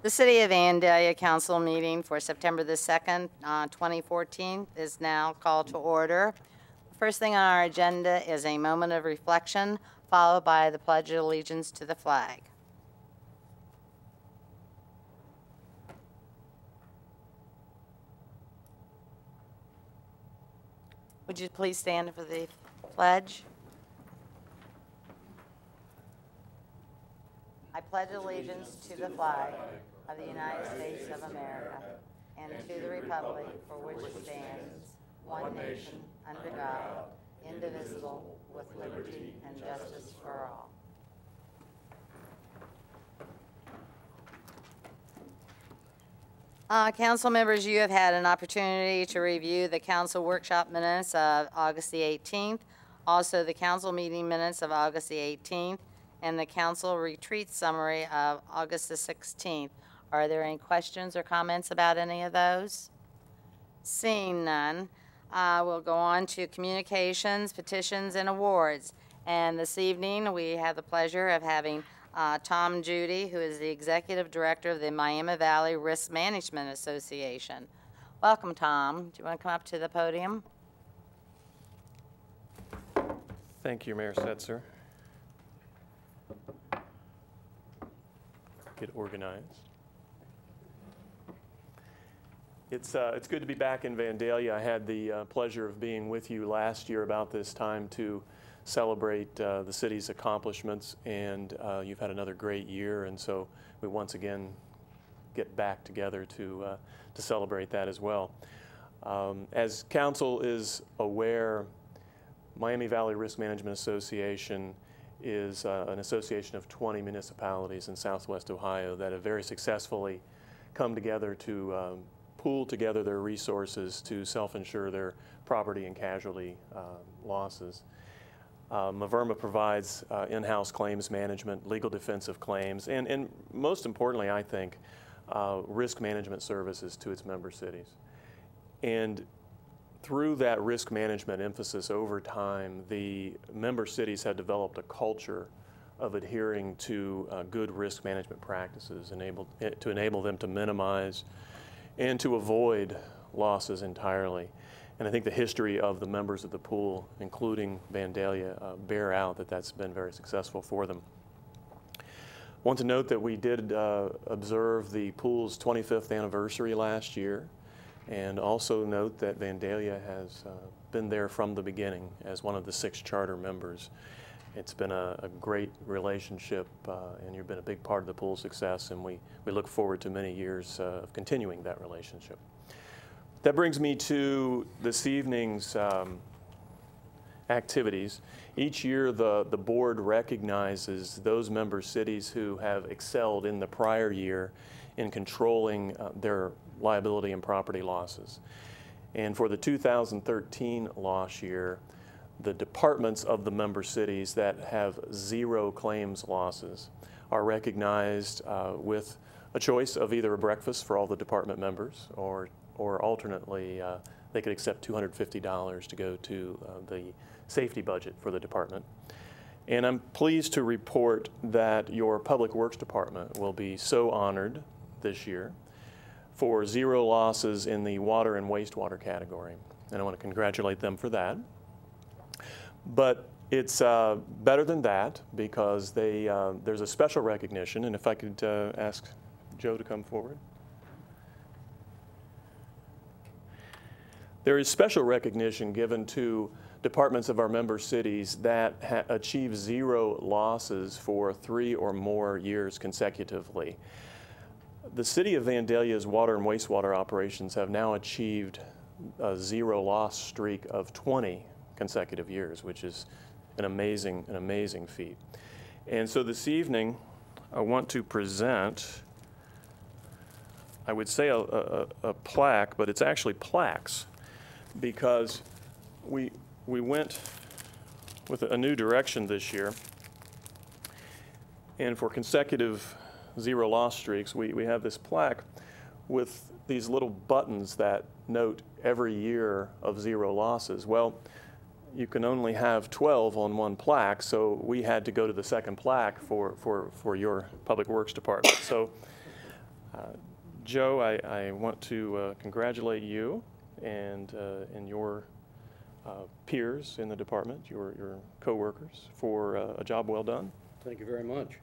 The City of Vandalia Council meeting for September the 2nd, 2014 is now called to order. The first thing on our agenda is a moment of reflection, followed by the Pledge of Allegiance to the flag. Would you please stand for the pledge? I pledge allegiance to the flag of the United States of America and to the republic for which it stands, one nation, under God, indivisible, with liberty and justice for all. Council members, you have had an opportunity to review the council workshop minutes of August the 18th, also the council meeting minutes of August the 18th, and the council retreat summary of August the 16th. Are there any questions or comments about any of those? Seeing none, we'll go on to communications, petitions, and awards. And this evening, we have the pleasure of having Tom Judy, who is the Executive Director of the Miami Valley Risk Management Association. Welcome, Tom. Do you want to come up to the podium? Thank you, Mayor Setzer. Get organized. It's good to be back in Vandalia. I had the pleasure of being with you last year about this time to celebrate the city's accomplishments, and you've had another great year, and so we once again get back together to celebrate that as well. As council is aware, Miami Valley Risk Management Association is an association of 20 municipalities in Southwest Ohio that have very successfully come together to pool together their resources to self-insure their property and casualty losses. MVRMA provides in-house claims management, legal defensive claims, and most importantly, I think, risk management services to its member cities. And through that risk management emphasis over time, the member cities have developed a culture of adhering to good risk management practices to enable them to minimize and to avoid losses entirely. And I think the history of the members of the pool, including Vandalia, bear out that that's been very successful for them. I want to note that we did observe the pool's 25th anniversary last year, and also note that Vandalia has been there from the beginning as one of the 6 charter members. It's been a great relationship, and you've been a big part of the pool's success, and we look forward to many years of continuing that relationship. That brings me to this evening's activities. Each year the board recognizes those member cities who have excelled in the prior year in controlling their liability and property losses. And for the 2013 loss year, the departments of the member cities that have 0 claims losses are recognized with a choice of either a breakfast for all the department members, or alternately they could accept $250 to go to the safety budget for the department. And I'm pleased to report that your Public Works Department will be so honored this year for 0 losses in the water and wastewater category. And I want to congratulate them for that. But it's better than that because there's a special recognition, and if I could ask Joe to come forward. There is special recognition given to departments of our member cities that achieve 0 losses for 3 or more years consecutively. The City of Vandalia's water and wastewater operations have now achieved a 0 loss streak of 20 consecutive years, which is an amazing feat. And so this evening, I want to present, I would say a plaque, but it's actually plaques, because we went with a new direction this year, and for consecutive 0 loss streaks, we have this plaque with these little buttons that note every year of 0 losses. Well, you can only have 12 on one plaque, so we had to go to the second plaque for your Public Works Department. So Joe, I want to congratulate you and your peers in the department, your co-workers, for a job well done. Thank you very much.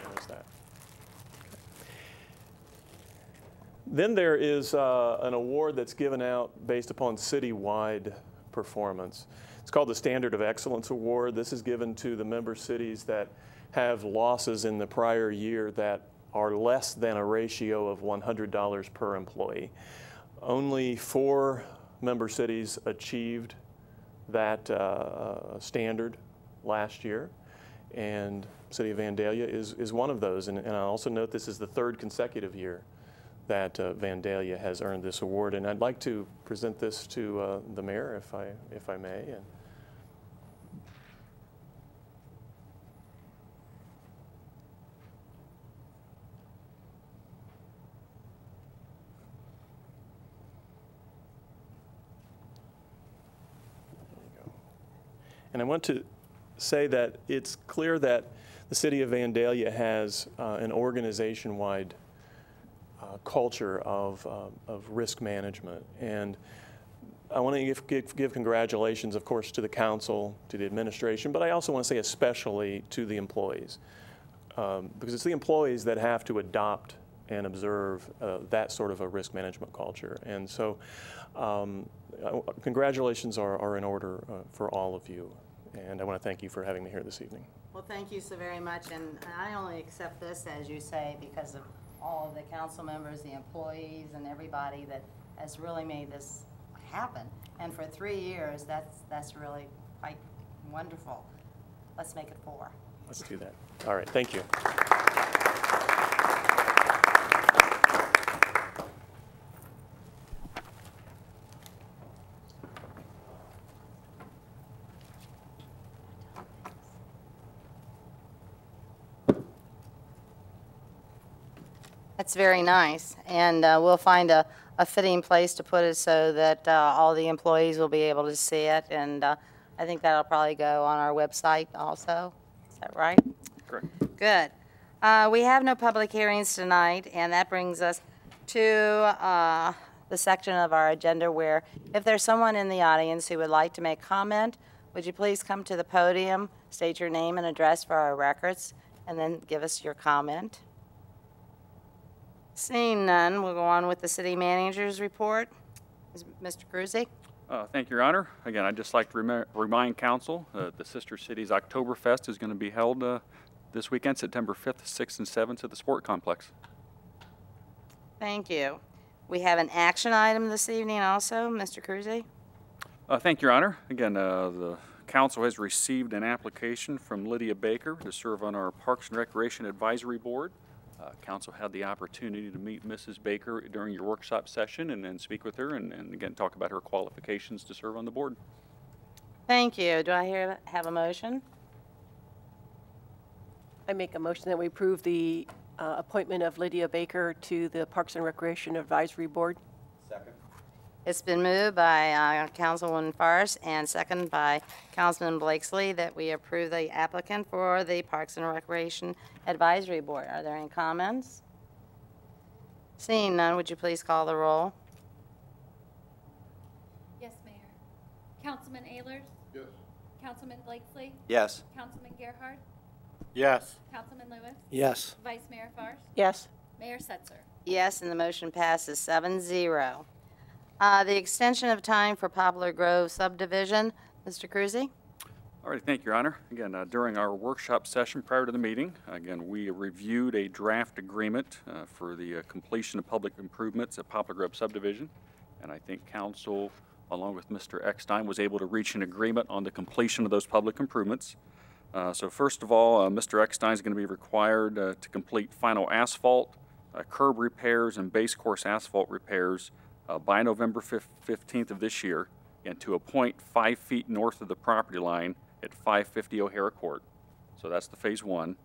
There's that. Then there is an award that's given out based upon citywide performance. It's called the Standard of Excellence Award. This is given to the member cities that have losses in the prior year that are less than a ratio of $100 per employee. Only 4 member cities achieved that standard last year, and City of Vandalia is one of those. And I also note this is the 3rd consecutive year that Vandalia has earned this award. And I'd like to present this to the mayor, if I may. And I want to say that it's clear that the City of Vandalia has an organization-wide culture of risk management. And I want to give congratulations, of course, to the council, to the administration, but I also want to say especially to the employees. Because it's the employees that have to adopt and observe that sort of a risk management culture. And so congratulations are in order for all of you. And I want to thank you for having me here this evening. Well, thank you so very much, and I only accept this, as you say, because of all of the council members, the employees, and everybody that has really made this happen. And for 3 years, that's really quite wonderful. Let's make it 4. Let's do that. All right, thank you. That's very nice, and we'll find a fitting place to put it so that all the employees will be able to see it, and I think that'll probably go on our website also. Is that right? Correct. Good. We have no public hearings tonight, and that brings us to the section of our agenda where if there's someone in the audience who would like to make comment, would you please come to the podium, state your name and address for our records, and then give us your comment. Seeing none, we'll go on with the city manager's report. Mr. Cruzy? Thank you, Your Honor. Again, I'd just like to remind council the Sister Cities Oktoberfest is going to be held this weekend, September 5th, 6th, and 7th at the Sport Complex. Thank you. We have an action item this evening also. Mr. Cruzy? Thank you, Your Honor. Again, the council has received an application from Lydia Baker to serve on our Parks and Recreation Advisory Board. Council had the opportunity to meet Mrs. Baker during your workshop session and then speak with her and again talk about her qualifications to serve on the board. Thank you. Do I have a motion? I make a motion that we approve the appointment of Lydia Baker to the Parks and Recreation Advisory Board. Second. It's been moved by Councilwoman Forrest and seconded by Councilman Blakesley that we approve the applicant for the Parks and Recreation Advisory Board. Are there any comments? Seeing none, would you please call the roll? Yes, Mayor. Councilman Ehlers? Yes. Councilman Blakesley? Yes. Councilman Gerhardt? Yes. Councilman Lewis? Yes. Vice Mayor Forrest? Yes. Mayor Setzer? Yes, and the motion passes 7-0. The extension of time for Poplar Grove Subdivision. Mr. Cruzy? All right, thank you, Your Honor. Again, during our workshop session prior to the meeting, again, we reviewed a draft agreement for the completion of public improvements at Poplar Grove Subdivision, and I think council, along with Mr. Eckstein, was able to reach an agreement on the completion of those public improvements. So first of all, Mr. Eckstein is going to be required to complete final asphalt, curb repairs, and base course asphalt repairs by November 15th of this year, and to a point 5 feet north of the property line at 550 O'Hara Court. So that's the phase 1.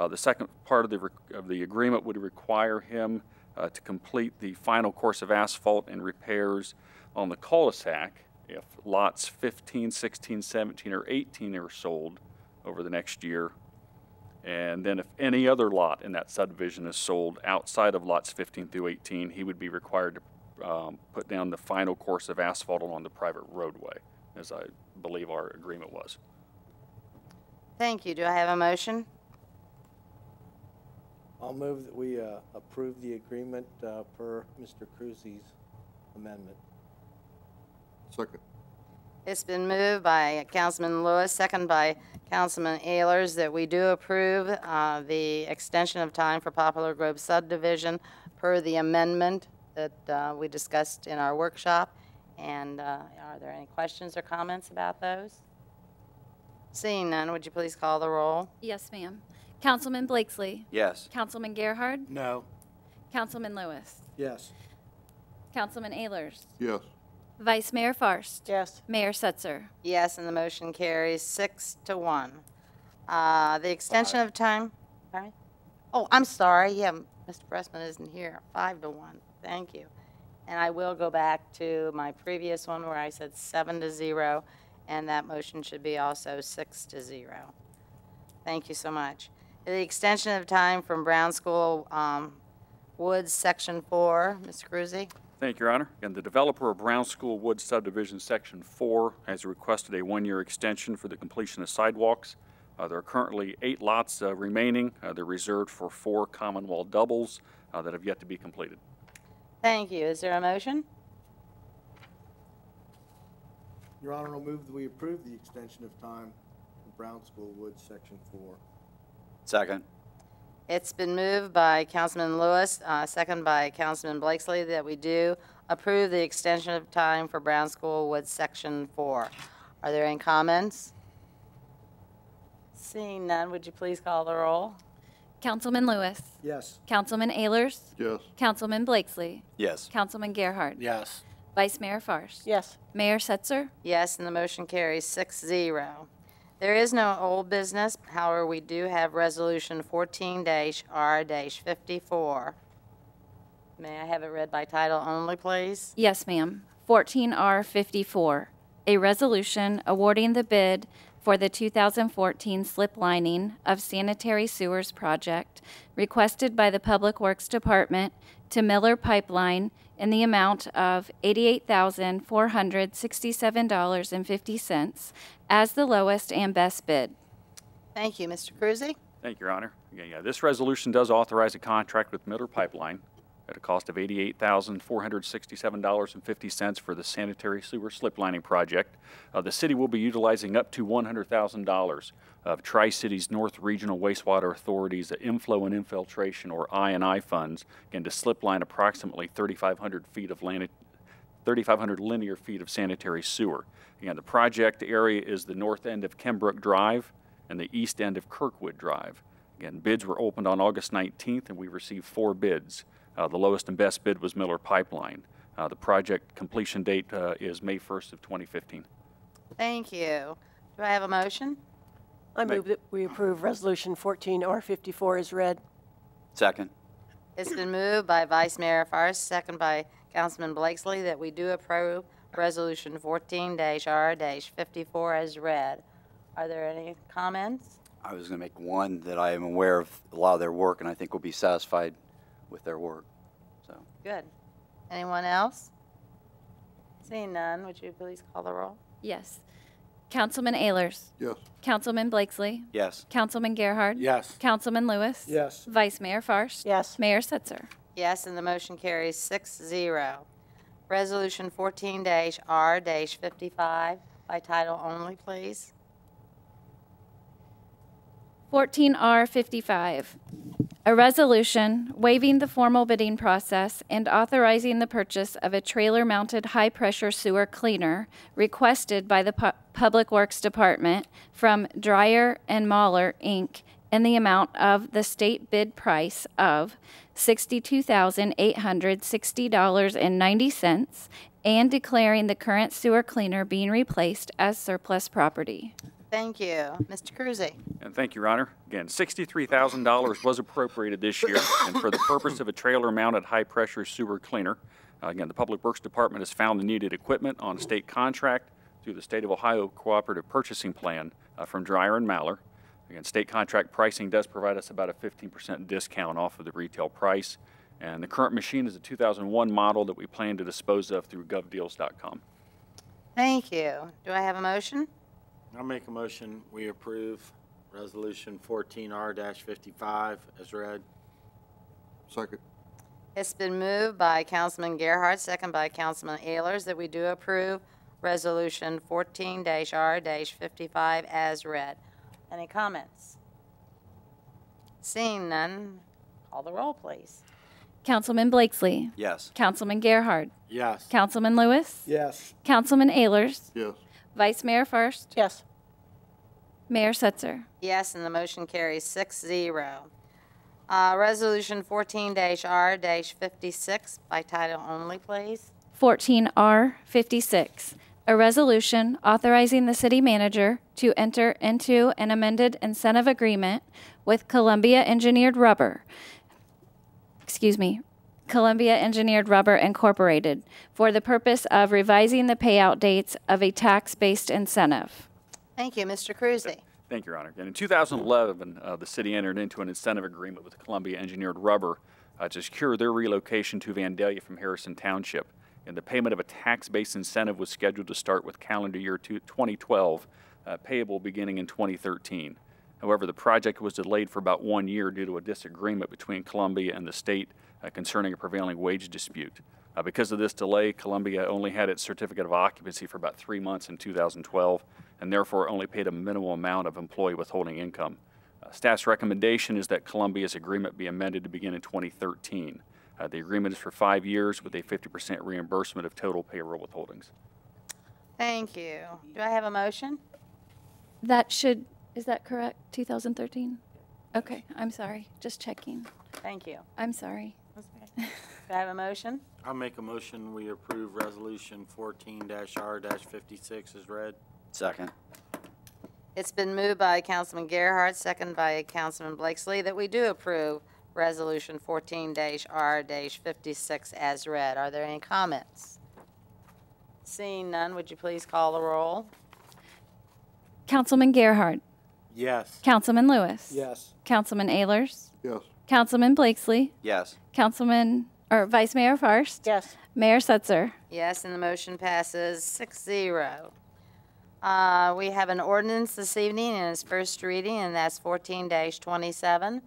The second part of the agreement would require him to complete the final course of asphalt and repairs on the cul-de-sac if lots 15, 16, 17, or 18 are sold over the next year. And then if any other lot in that subdivision is sold outside of lots 15 through 18, he would be required to put down the final course of asphalt along the private roadway, as I believe our agreement was. Thank you. Do I have a motion? I'll move that we approve the agreement per Mr. Cruzy's amendment. Second. It's been moved by Councilman Lewis, second by Councilman Ehlers, that we do approve the extension of time for Poplar Grove Subdivision per the amendment that we discussed in our workshop. And are there any questions or comments about those? Seeing none, would you please call the roll? Yes, ma'am. Councilman Blakesley. Yes. Councilman Gerhard. No. Councilman Lewis. Yes. Councilman Ehlers. Yes. Vice Mayor Farst. Yes. Mayor Setzer. Yes, and the motion carries 6-1. The extension of time, pardon me? Oh, I'm sorry, yeah, Mr. Pressman isn't here, 5-1, thank you. And I will go back to my previous one where I said 7-0, and that motion should be also 6-0. Thank you so much. The extension of time from Brown School Woods, Section 4, Mr. Cruzy. Thank you, Your Honor. And the developer of Brown School Woods Subdivision Section 4 has requested a one-year extension for the completion of sidewalks. There are currently 8 lots remaining. They're reserved for 4 common wall doubles that have yet to be completed. Thank you. Is there a motion? Your Honor, I'll move that we approve the extension of time for Brown School Woods, Section 4. Second. It's been moved by Councilman Lewis, second by Councilman Blakesley, that we do approve the extension of time for Brown School Woods Section 4. Are there any comments? Seeing none, would you please call the roll? Councilman Lewis. Yes. Councilman Ehlers. Yes. Councilman Blakesley. Yes. Councilman Gerhard. Yes. Vice Mayor Farst. Yes. Mayor Setzer. Yes, and the motion carries 6-0. There is no old business. However, we do have Resolution 14-R-54. May I have it read by title only, please? Yes, ma'am. 14R54, a resolution awarding the bid for the 2014 slip lining of sanitary sewers project requested by the Public Works Department to Miller Pipeline in the amount of $88,467.50 as the lowest and best bid. Thank you. Mr. Cruzy? Thank you, Your Honor. Yeah, this resolution does authorize a contract with Miller Pipeline at a cost of $88,467.50 for the sanitary sewer slip lining project. The city will be utilizing up to $100,000 of Tri-Cities North Regional Wastewater Authority's inflow and infiltration, or I&I funds, and to slip line approximately 3,500 linear feet of sanitary sewer. Again, the project area is the north end of Kembrook Drive and the east end of Kirkwood Drive. Again, bids were opened on August 19th, and we received 4 bids. The lowest and best bid was Miller Pipeline. The project completion date is May 1st of 2015. Thank you. Do I have a motion? I move that we approve Resolution 14R54 as read. Second. It's been moved by Vice Mayor Farst, second by Councilman Blakesley, that we do approve Resolution 14-R-54 as read. Are there any comments? I was going to make one that I am aware of a lot of their work, and I think we'll be satisfied with their work. So. Good. Anyone else? Seeing none, would you please call the roll? Yes. Councilman Ehlers. Yes. Councilman Blakesley. Yes. Councilman Gerhard. Yes. Councilman Lewis. Yes. Vice Mayor Farst. Yes. Mayor Setzer. Yes, and the motion carries 6-0. Resolution 14-R-55 by title only, please. 14R55, a resolution waiving the formal bidding process and authorizing the purchase of a trailer-mounted high-pressure sewer cleaner requested by the Public Works Department from Dryer and Mahler, Inc., in the amount of the state bid price of $62,860.90 and declaring the current sewer cleaner being replaced as surplus property. Thank you. Mr. Cruzy? And thank you, Your Honor. Again, $63,000 was appropriated this year, and for the purpose of a trailer-mounted high-pressure sewer cleaner. Again, the Public Works Department has found the needed equipment on a state contract through the State of Ohio Cooperative Purchasing Plan from Dryer and Mahler. Again, state contract pricing does provide us about a 15% discount off of the retail price. And the current machine is a 2001 model that we plan to dispose of through govdeals.com. Thank you. Do I have a motion? I'll make a motion, we approve Resolution 14R-55 as read. Second. It's been moved by Councilman Gerhardt, second by Councilman Ehlers, that we do approve Resolution 14-R-55 as read. Any comments? Seeing none, call the roll, please. Councilman Blakesley. Yes. Councilman Gerhardt. Yes. Councilman Lewis. Yes. Councilman Ehlers. Yes. Vice Mayor First. Yes. Mayor Setzer. Yes, and the motion carries 6-0. Resolution 14-R-56 by title only, please. 14R56, a resolution authorizing the city manager to enter into an amended incentive agreement with Columbia Engineered Rubber Incorporated for the purpose of revising the payout dates of a tax-based incentive. Thank you, Mr. Cruzy. Thank you, Your Honor. And in 2011, the city entered into an incentive agreement with Columbia Engineered Rubber to secure their relocation to Vandalia from Harrison Township. And the payment of a tax-based incentive was scheduled to start with calendar year 2012, payable beginning in 2013. However, the project was delayed for about 1 year due to a disagreement between Columbia and the state concerning a prevailing wage dispute. Because of this delay, Columbia only had its certificate of occupancy for about 3 months in 2012, and therefore only paid a minimal amount of employee withholding income. Staff's recommendation is that Columbia's agreement be amended to begin in 2013. The agreement is for 5 years with a 50% reimbursement of total payroll withholdings. Thank you. Do I have a motion? Is that correct, 2013? Okay, I'm sorry, just checking. Thank you. I'm sorry. Do I have a motion? I'll make a motion, we approve Resolution 14-R-56 as read. Second. It's been moved by Councilman Gerhardt, second by Councilman Blakesley, that we do approve Resolution 14-R-56 as read. Are there any comments? Seeing none, would you please call the roll? Councilman Gerhardt. Yes. Councilman Lewis. Yes. Councilman Ehlers. Yes. Councilman Blakesley. Yes. Vice Mayor First. Yes. Mayor Setzer. Yes, and the motion passes 6-0. We have an ordinance this evening in its first reading, and that's 14-27.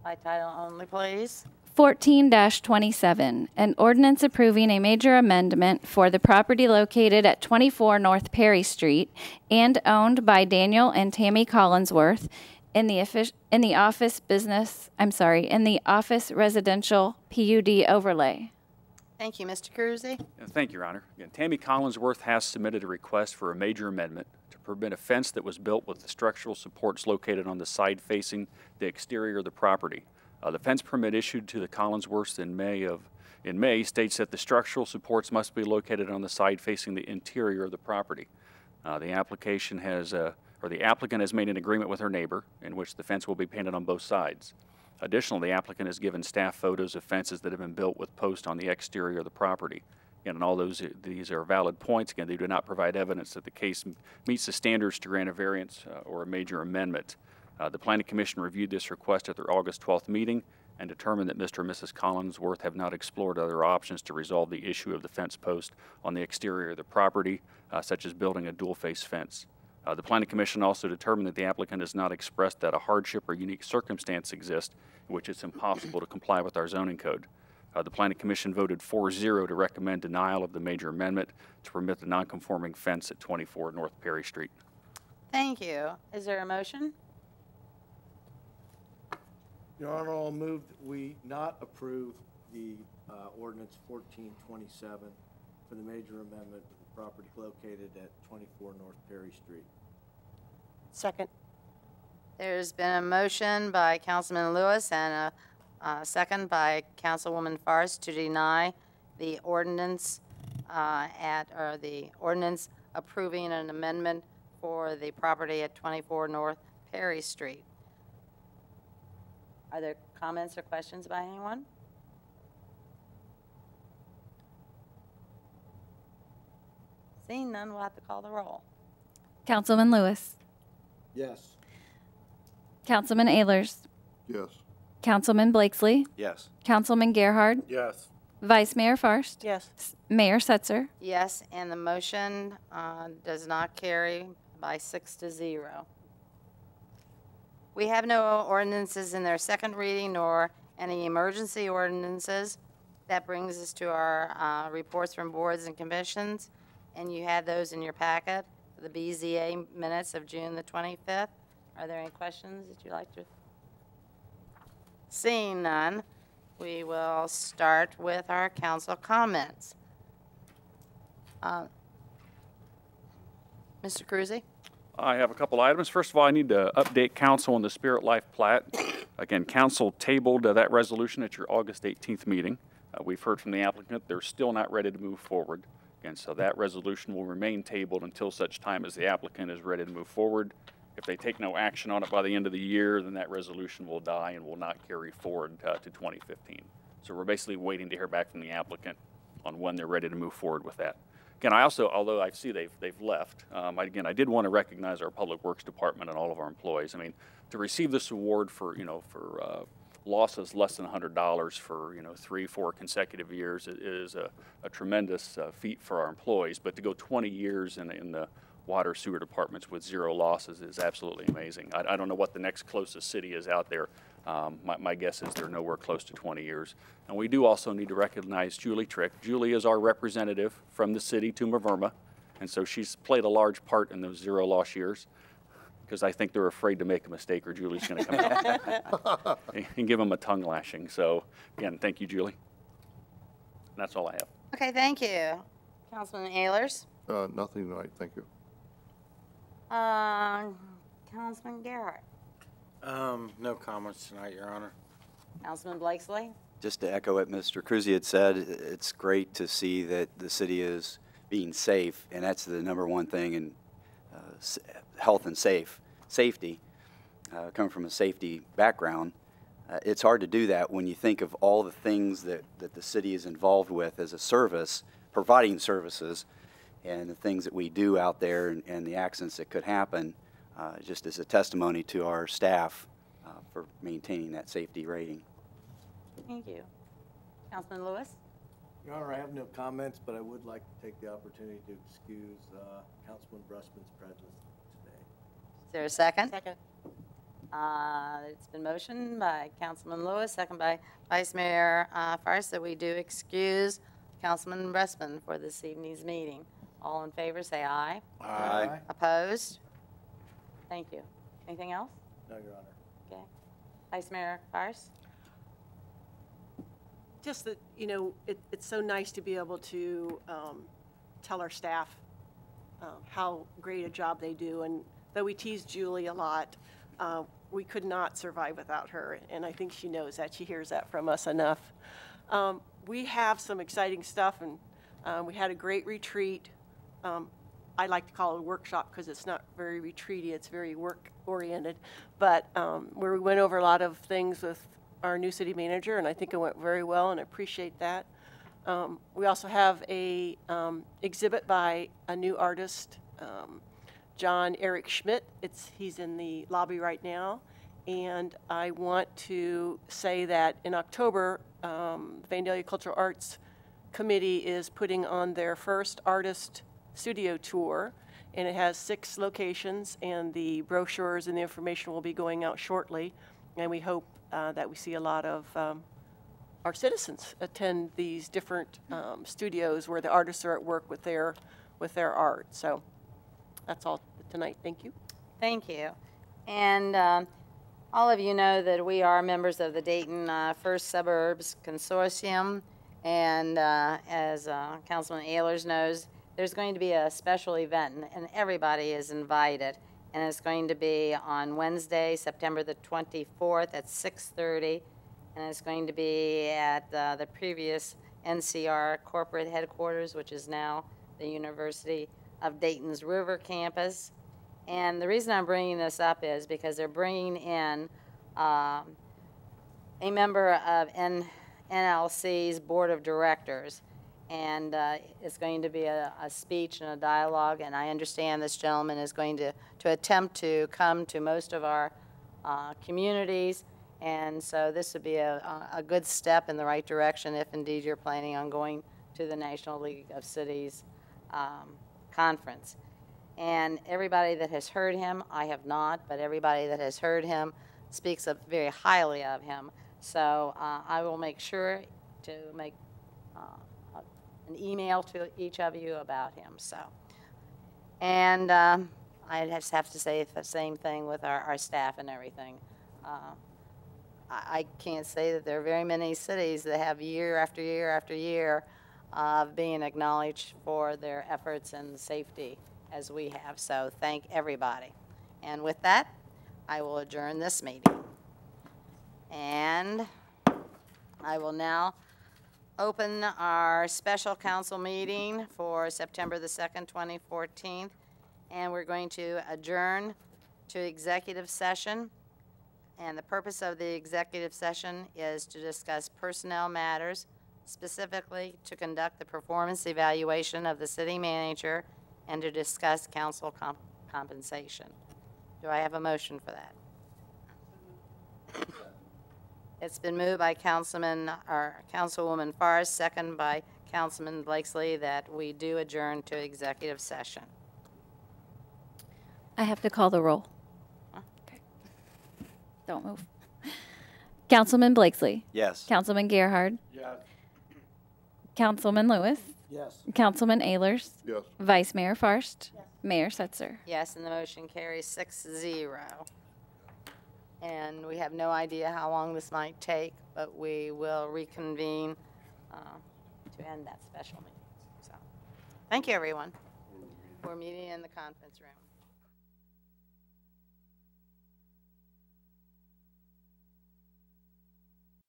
By title only, please. 14-27, an ordinance approving a major amendment for the property located at 24 North Perry Street and owned by Daniel and Tammy Collinsworth in the office residential PUD overlay. Thank you, Mr. Cruzy. Thank you, Your Honor. Again, Tammy Collinsworth has submitted a request for a major amendment to permit a fence that was built with the structural supports located on the side facing the exterior of the property. The fence permit issued to the Collinsworths in May states that the structural supports must be located on the side facing the interior of the property. The applicant has made an agreement with her neighbor in which the fence will be painted on both sides. Additionally, the applicant has given staff photos of fences that have been built with posts on the exterior of the property. And all these are valid points. Again, they do not provide evidence that the case meets the standards to grant a variance or a major amendment. The Planning Commission reviewed this request at their August 12th meeting and determined that Mr. and Mrs. Collinsworth have not explored other options to resolve the issue of the fence post on the exterior of the property, such as building a dual-face fence. The Planning Commission also determined that the applicant has not expressed that a hardship or unique circumstance exists in which it's impossible to comply with our zoning code. The Planning Commission voted 4-0 to recommend denial of the major amendment to permit the nonconforming fence at 24 North Perry Street. Thank you. Is there a motion? Your Honor, I'll move that we not approve the ordinance 1427 for the major amendment of the property located at 24 North Perry Street. Second. There's been a motion by Councilman Lewis and a second by Councilwoman Forrest to deny the ordinance the ordinance approving an amendment for the property at 24 North Perry Street. Are there comments or questions by anyone? Seeing none, we'll have to call the roll. Councilman Lewis. Yes. Councilman Ayers, Yes. Councilman Blakesley, Yes. Councilman Gerhard, Yes. Vice Mayor Farst, Yes. Mayor Setzer. Yes, and the motion does not carry by 6-0. We have no ordinances in their second reading nor any emergency ordinances. That brings us to our reports from boards and commissions, and you had those in your packet, the BZA minutes of June the 25th. Are there any questions that you'd like to? Seeing none, we will start with our council comments. Mr. Cruzy? I have a couple items. First of all, I need to update council on the Spirit Life plat. Again, council tabled that resolution at your August 18th meeting. We've heard from the applicant, they're still not ready to move forward. Again, so that resolution will remain tabled until such time as the applicant is ready to move forward. If they take no action on it by the end of the year, then that resolution will die and will not carry forward to 2015. So we're basically waiting to hear back from the applicant on when they're ready to move forward with that. Again, I also, although I see they've left, I did want to recognize our Public Works Department and all of our employees. I mean, to receive this award for, losses less than $100 for, 3-4 consecutive years is a tremendous feat for our employees. But to go 20 years in the water sewer departments with 0 losses is absolutely amazing. I don't know what the next closest city is out there. My guess is they're nowhere close to 20 years. And we do also need to recognize Julie Trick. Julie is our representative from the city to Maverma, and so she's played a large part in those 0 loss years, because I think they're afraid to make a mistake or Julie's going to come out and give them a tongue lashing. So again, thank you, Julie. And that's all I have. Okay, thank you. Councilman Ayers? Nothing tonight, thank you. Councilman Garrett? No comments tonight, Your Honor. Councilman Blakesley? Just to echo what Mr. Cruzy had said, it's great to see that the city is being safe, and that's the number one thing in health and safety. Coming from a safety background, it's hard to do that when you think of all the things that the city is involved with as a service, providing services, and the things that we do out there and the accidents that could happen, just as a testimony to our staff for maintaining that safety rating. Thank you. Councilman Lewis? Your Honor, I have no comments, but I would like to take the opportunity to excuse Councilman Brusman's presence today. Is there a second? Second. It's been motioned by Councilman Lewis, second by Vice Mayor Farst, that we do excuse Councilman Brusman for this evening's meeting. All in favor, say aye. Aye. Opposed? Thank you. Anything else? No, Your Honor. Okay. Vice Mayor Farst? Just that, it's so nice to be able to tell our staff how great a job they do. And though we tease Julie a lot, we could not survive without her. And I think she knows that. She hears that from us enough. We have some exciting stuff, and we had a great retreat. I like to call it a workshop because it's not very retreaty. It's very work-oriented. But where we went over a lot of things with our new city manager, and I think it went very well, and I appreciate that. We also have a exhibit by a new artist, John Eric Schmidt. He's in the lobby right now, and I want to say that in October, Vandalia Cultural Arts Committee is putting on their first artist studio tour, and it has 6 locations, and the brochures and the information will be going out shortly, and we hope that we see a lot of our citizens attend these different studios where the artists are at work with their art. So that's all tonight. Thank you. Thank you. And all of you know that we are members of the Dayton First Suburbs Consortium, and as Councilman Ayers knows, there's going to be a special event, and everybody is invited. And it's going to be on Wednesday, September the 24th at 6:30. And it's going to be at the previous NCR corporate headquarters, which is now the University of Dayton's River campus. And the reason I'm bringing this up is because they're bringing in a member of NLC's board of directors. And it's going to be a speech and a dialogue, and I understand this gentleman is going to attempt to come to most of our communities. And so this would be a good step in the right direction if indeed you're planning on going to the National League of Cities conference. And everybody that has heard him, I have not, but everybody that has heard him speaks up very highly of him. So I will make sure to make an email to each of you about him. So, and I just have to say the same thing with our staff and everything. I can't say that there are very many cities that have year after year after year of being acknowledged for their efforts and safety as we have. So thank everybody. And with that, I will adjourn this meeting. And I will now open our special council meeting for September the 2nd, 2014. And we're going to adjourn to executive session. And the purpose of the executive session is to discuss personnel matters, specifically to conduct the performance evaluation of the city manager and to discuss council compensation. Do I have a motion for that? It's been moved by Councilwoman Forrest, second by Councilman Blakesley, that we do adjourn to executive session. I have to call the roll. Okay. Don't move. Councilman Blakesley. Yes. Councilman Gerhard. Yes. Councilman Lewis. Yes. Councilman Ehlers. Yes. Vice Mayor Farst. Mayor Setzer. Yes, and the motion carries 6-0. And we have no idea how long this might take, but we will reconvene to end that special meeting. So, thank you, everyone. We're meeting in the conference room.